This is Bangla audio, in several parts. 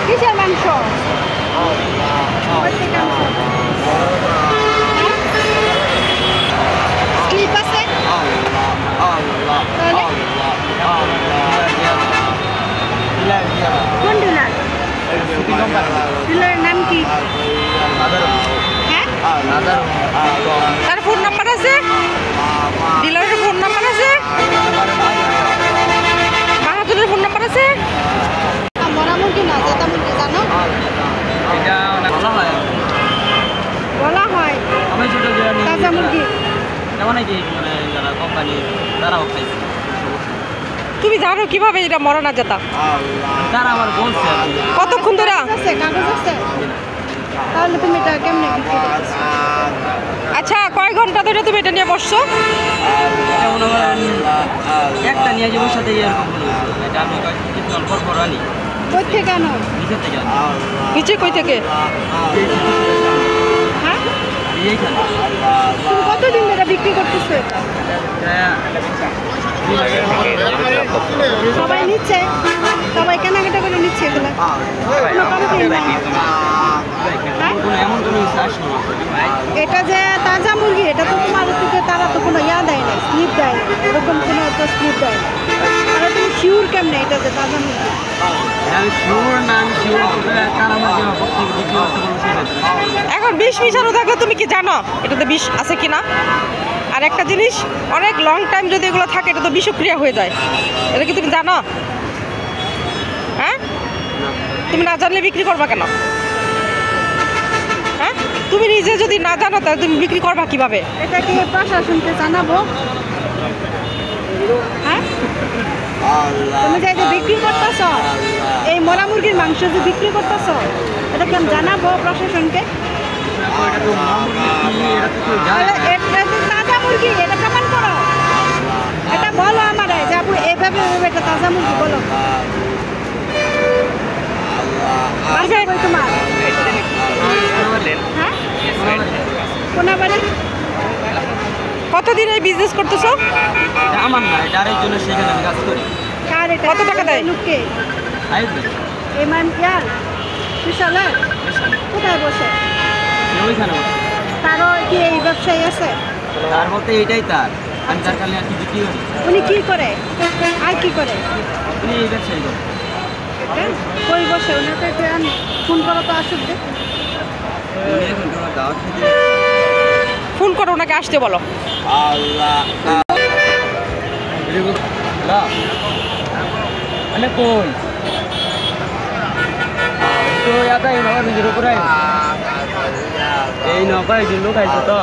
কিসের মাংস? স্লিপ আছে? কোন ডিলার? ডিলারের নাম কি? হ্যাঁ, তার ফোন নাম্বার আছে? ডিলারের ফোন নাম্বার আছে? বাহাদুরের ফোন নাম্বার আছে? মরা মুরগি না, জাতা মুরগি জানো? বলা হয় তাজা মুরগি। তুমি জানো কিভাবে এটা মরা না জাতা? কতক্ষণ ধরে কাগজ আছে? তাহলে তুমি এটা কেমনে? আচ্ছা, কয় ঘন্টা ধরে তুমি এটা নিয়ে বসছো? একটা নিয়ে যাবো সাথে কই থেকে আনো? নিচে কই থেকে? হ্যাঁ, তুমি কতদিন ধরে বিক্রি করতেছো এটা? সবাই নিচ্ছে, সবাই কেনাকাটা করে নিচ্ছে এগুলো। এটা যে তাজা মুরগি, এটা তো তোমার থেকে তারা তো কোনো ইয়া দেয় না, স্লিপ দেয় না, এরকম কোনো তো স্লিপ দেয় না। তাহলে তুমি শিওর কেমনে এটা যে তাজা মুরগি? এখন বিষ মিশানো থাকলে তুমি কি জানো এটাতে বিষ আছে কিনা? আর একটা জিনিস, অনেক লং টাইম যদি এগুলো থাকে এটা তো বিষক্রিয়া হয়ে যায়, এটা কি তুমি জানো? হ্যাঁ, তুমি না জানলে বিক্রি করবা কেন? হ্যাঁ, তুমি নিজে যদি না জানো তাহলে তুমি বিক্রি করবা কিভাবে? এটা কি প্রশাসনকে জানাবো? হ্যাঁ, তুমি যে বিক্রি করতেছ এই মরা মুরগির মাংস যে বিক্রি করতেছ, এটা কি আমি জানাবো প্রশাসনকে? তাজা মুরগি এটা কেমন করো? এটা বলো আমারে যে আপু এভাবে এটা তাজা মুরগি বলো। তোমার কতদিন এই বিজনেস করতেছো? আমার না, এটা আরেকজনের, সেখানে আমি কাজ করি। কত টাকা দেয়? কোথায় বসে? তারও কি এই ব্যবসায়ী আছে? তার বলতে এইটাই তার, আমি তার কারণে আর কি বিক্রি করি। উনি কি করে আর কি করে? উনি এই ব্যবসায়ী করে। কই বসে? ওনাকে ফোন করো তো, আসুক। ফোন করো ওনাকে, আসতে বলো। কই তো নিজের উপরে এই নৌকা একদিন লোক আইছে তো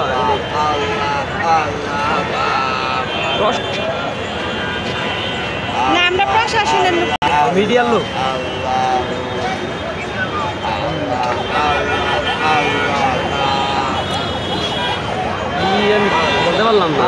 না, আমরা প্রশাসনের লোক, মিডিয়ার লোক। বলতে পারলাম না।